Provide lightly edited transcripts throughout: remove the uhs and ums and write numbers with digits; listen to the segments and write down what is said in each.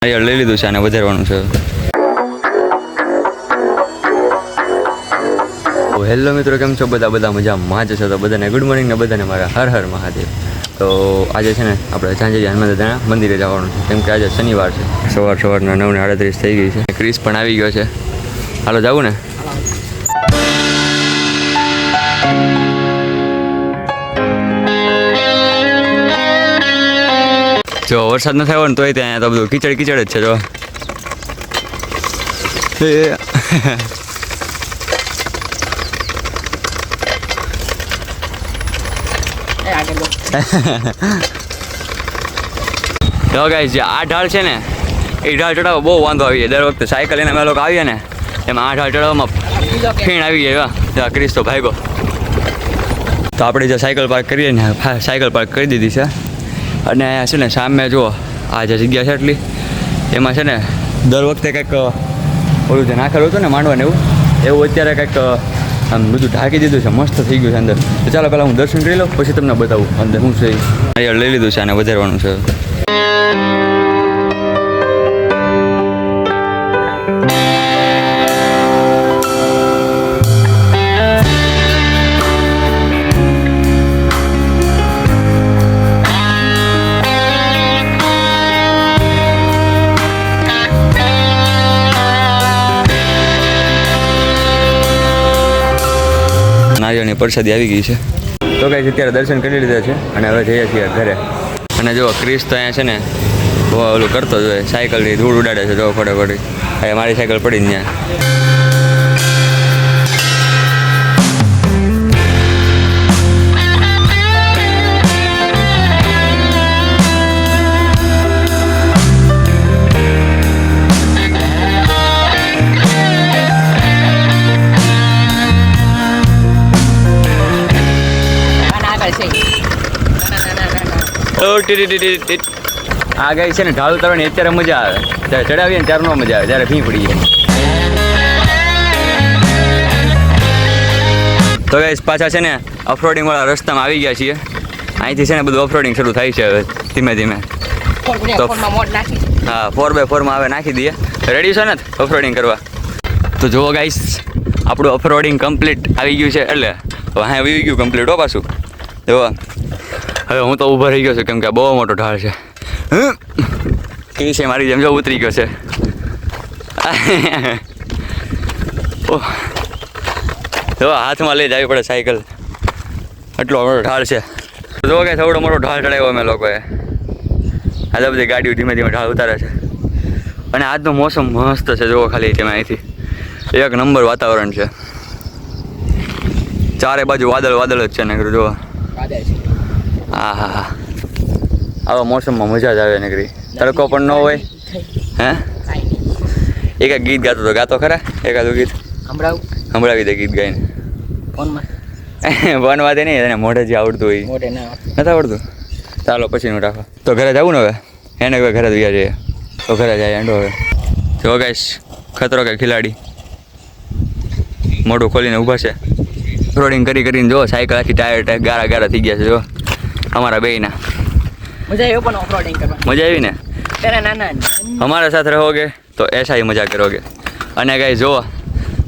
નારિયેળ લઈ લીધું છે અને વધારવાનું છે. હેલો મિત્રો, કેમ છો બધા મજામાં જ છો? તો બધાને ગુડ મોર્નિંગ ને બધાને મારા હર હર મહાદેવ. તો આજે છે ને આપણે ઝાંઝરિયા હનુમાન દાદાના મંદિરે જવાનું છે, કેમ કે આજે શનિવાર છે. સવારના 9:38 થઈ ગઈ છે. ક્રિસ પણ આવી ગયો છે. હાલો જવું ને. જો વરસાદ ન થયો ને તોય ત્યાં તો બધું કીચડ જ છે. જો તો ગાઈસ, જે આ ઢાળ છે ને એ ઢાળ ચડાવવા બહુ વાંધો આવી જાય. દર વખતે સાયકલ લઈને અમે લોકો આવીએ ને એમાં આ ઢાળ ચડાવવામાં ફીણ આવી જાય. ક્રિસ તો ભાગ્યો. તો આપણે જે સાયકલ પાર્ક કરીએ ને, સાયકલ પાર્ક કરી દીધી છે. અને છે ને સામે જુઓ, આ જે જગ્યા છે એટલી એમાં છે ને દર વખતે કંઈક ઓલું જે નાખેલું હતું ને માંડવાને એવું અત્યારે કંઈક આમ બધું ઢાંકી દીધું છે. મસ્ત થઈ ગયું છે અંદર. તો ચાલો પહેલાં હું દર્શન કરી લઉં, પછી તમને બતાવું અંદર શું છે. અહીંયા લઈ લીધું છે અને વધારવાનું છે. નારિયેળની પ્રસાદી આવી ગઈ છે. તો ગાઈસ, અત્યારે દર્શન કરી લીધા છે અને હવે જઈએ છીએ ઘરે. અને જો ક્રિસ તો અહીંયા છે ને ઓલું કરતો જ હોય, સાયકલની ધૂળ ઉડાડે છે. જો ફટાફટ અહીંયા મારી સાયકલ પડી ને ત્યાં. આ ગાય છે ને ઢાળ ઉતારવાની અત્યારે મજા આવે, જ્યારે ચડાવીએ ને ત્યારે ન મજા આવે, જ્યારે ભી પડી જાય. તો ગાઈસ, પાછા છે ને ઓફરોડિંગ વાળા રસ્તામાં આવી ગયા છીએ. અહીંથી છે ને બધું ઓફરોડિંગ શરૂ થાય છે હવે ધીમે ધીમે. તો હા, 4x4 માં હવે નાખી દઈએ. રેડી છો ને ઓફરોડિંગ કરવા? તો જુઓ ગાઈસ, આપણું ઓફરોડિંગ કમ્પ્લીટ આવી ગયું છે. એટલે હા, આવી ગયું કમ્પ્લીટ હો પાછું. જુઓ, હવે હું તો ઊભો રહી ગયો છું કેમ કે આ બહુ મોટો ઢાળ છે. ક્રિસે મારી જેમ જો ઉતરી ગયો છે. જો હાથમાં લઈ જવી પડે સાયકલ, એટલો મોટો ઢાળ છે. જો કે થોડો મોટો ઢાળ ચડાવ્યો અમે લોકોએ. આ બધી ગાડીઓ ધીમે ધીમે ઢાળ ઉતારે છે. અને આજનો મોસમ મસ્ત છે. જુઓ ખાલી તમે અહીંથી એક નંબર વાતાવરણ છે. ચારે બાજુ વાદળ જ છે ને જુઓ. હા હા હા, આવા મોસમમાં મજા જ આવે નગરી. તડકો પણ ન હોય. હે, એક ગીત ગાતો ખરા? એકાદું ગીત સંભળાવી દે. ગીત ગાઈને ફોનમાં દે નહીં, એને મોઢે જે આવડતું હોય. નથી આવડતું? ચાલો પછીનું રાખો. તો ઘરે જવું ને હવે. એને હવે ઘરે જ ગયા જઈએ. તો ઘરે જાય એંડો હવે. જો ગાઈસ, ખતરો કે ખિલાડી મોઢું ખોલીને ઊભા છે. રોડિંગ કરીને જો સાયકલ આખી ટાયર ગારા થઈ ગયા છે. જો અમારા બેયના મજા આવી પણ ઓફરોડિંગ કરવા. મજા આવી ને? અમારા સાથે રહોગે તો એસા ही મજા કરોગે. અને ગાઈસ જુઓ,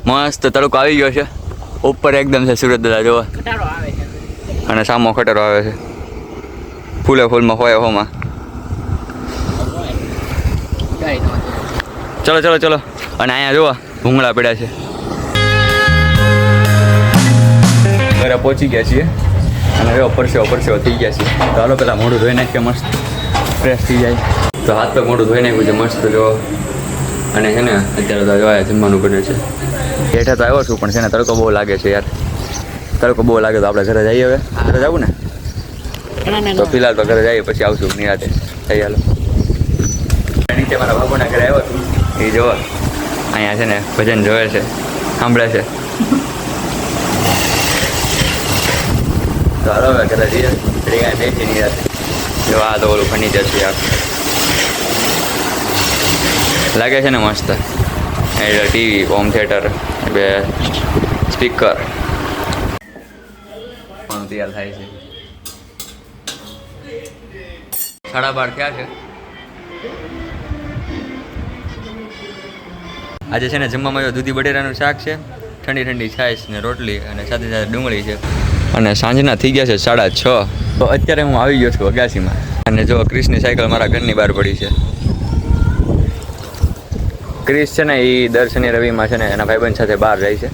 મસ્ત તડકો આવી ગયો છે. ઉપર એકદમ છે સુરત દાદા. જુઓ, અને સામો ખટરો આવે છે. ફૂલમાં હોમાં. ચલો. અને અહીંયા જુઓ ભૂંગળા પડ્યા છે. ઘરે પહોંચી ગયા છીએ અને એવો પરસેવો થઈ ગયા છે. તો હાલો પેલા મોઢું ધોઈ નાખીએ, મસ્ત ફ્રેશ થઈ જાય. તો હાથ પગ મોઢું ધોઈ નાખ્યું છે મસ્ત. જો અને છે ને અત્યારે તો જોયા જમવાનું બને છે. હેઠા તો આવ્યો છું પણ છે ને તડકો બહુ લાગે છે યાર. તડકો બહુ લાગે તો આપણે ઘરે જઈએ. હવે ઘરે જવું ને? તો ફિલહાલ તો ઘરે જઈએ, પછી આવશું નિરાતે. થઈ હાલો. નીચે મારા બાબુના ઘરે આવ્યો છું. એ જોવો અહીંયા છે ને ભજન જોવે છે, સાંભળે છે. તો હાલો હવે ઘરે જઈએ. બેસી નિરાતે. જો આ તો ઓલું ફર્નિચર છે આ. લાગે છે ને મસ્ત. ટીવી, હોમ થિયેટર, બે સ્પીકર પણ તૈયાર થાય છે. 12:30 થયા છે. આજે છે ને જમવામાં જો દૂધી બટેરાનું શાક છે, ઠંડી ઠંડી છાશ ને રોટલી અને સાથે સાથે ડુંગળી છે. અને સાંજના થઈ ગયા છે 6:30. તો અત્યારે હું આવી ગયો છું અગાસીમાં. અને જો ક્રિશની સાયકલ મારા ઘરની બહાર પડી છે. ક્રિશ છે ને એ દર શનિ રવિમાં છે ને એના ભાઈબંધ સાથે બહાર જાય છે.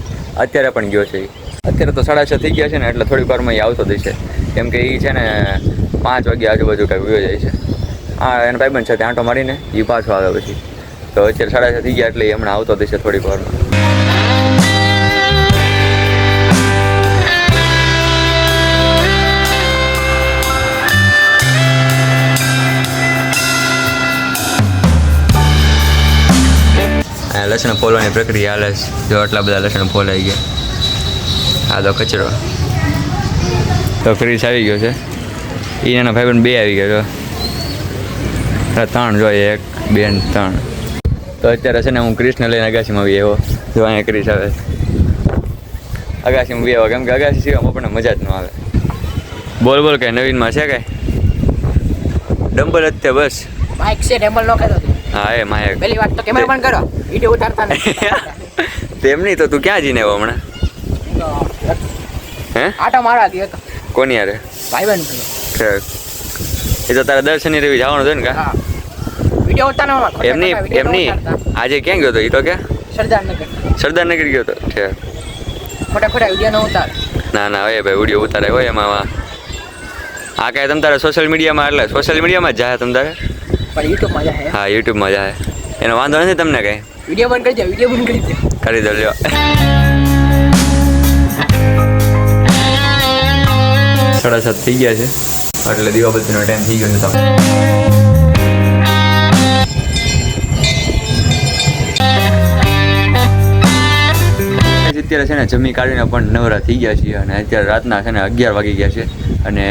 અત્યારે પણ ગયો છે. અત્યારે તો 6:30 થઈ ગયા છે ને એટલે થોડીક વારમાં એ આવતો થશે. કેમ કે એ છે ને 5 વાગ્યા આજુબાજુ કાંઈ વયો જાય છે. એના ભાઈબંધ સાથે આંટો મારીને એ પાછો આવે પછી. તો અત્યારે 6:30 થઈ ગયા એટલે એ હમણાં આવતો થશે થોડીક વારમાં. લસણ ફોલવાની પ્રક્રિયા હાલે છે. જો આટલા બધા લસણ ફોલાઈ ગયા. આ તો કચરો. તો ક્રિશ આવી ગયો છે. એના ભાઈબંધ 2 આવી ગયા. 3 જોઈએ 1 2 ને 3. તો અત્યારે છે ને હું ક્રિશને લઈને અગાસીમાં આવી આવ્યો. જો અહીંયા ક્રિશ આવે અગાસીમાં બી આવ્યો. કેમ કે અગાસી સિવાય આપણને મજા જ ન આવે. બોલ બોલ કાંઈ નવીનમાં છે કાંઈ? ડમ્બલ જ તે બસ. માઇક છે ડમ્બલ નો કહેતો. હા એ માયક. પહેલી વાત તો કેમેરા બંધ કરો. વિડિયો ઉતારતા નથી. તેમ નહીં તો તું ક્યાં જઈને આવ્યો હમણાં? હે આટો મારવા ગયો હતો. કોની યારે? ભાઈબંધ. એ તો તારા દર શનિ રવિ જવાનું છે ને કા? હા વિડિયો ઉતારવાનો. એમ નહીં આજે ક્યાં ગયો હતો? એ તો ક્યાં? સરદારનગર ગયો હતો. ખોટા ખોટા વિડિયો ન ઉતાર. ના ના હોય ભાઈ વિડીયો ઉતારે હોય એમાં. આ કાંઈ તમ તારે સોશિયલ મીડિયામાં એટલે સોશિયલ મીડિયામાં જ જાય તમ તારે? પણ યુટ્યુબમાં જાય. હા યુટ્યુબમાં જાય. એનો વાંધો નથી તમને કાંઈ? વિડિયો બંધ કરી દે. વિડિયો બંધ કરી દે. કરી દો લ્યો. 7:30 થઈ ગયા છે એટલે દીવાબત્તીનો ટાઈમ થઈ ગયો છે. અત્યારે છે ને જમી કાઢીને પણ નવરા થઈ ગયા છીએ અને અત્યારે રાતના છે ને 11 વાગી ગયા છે. અને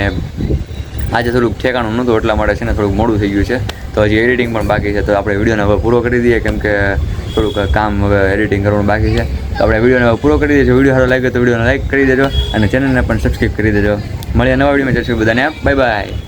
આજે થોડુંક ઠેકાણું નહોતું એટલા માટે છે ને થોડુંક મોડું થઈ ગયું છે. તો હજી એડિટિંગ પણ બાકી છે. તો આપણે વિડીયોને હવે પૂરો કરી દઈએ કેમ કે થોડુંક કામ હવે એડિટિંગ કરવાનું બાકી છે. તો આપણે વિડીયોને હવે પૂરો કરી દઈએ. વિડીયો સારો લાગ્યો તો વિડીયોને લાઈક કરી દેજો અને ચેનલને પણ સબસ્ક્રાઈબ કરી દેજો. મળીએ નવા વિડીયોમાં. જશું બધાને બાય બાય.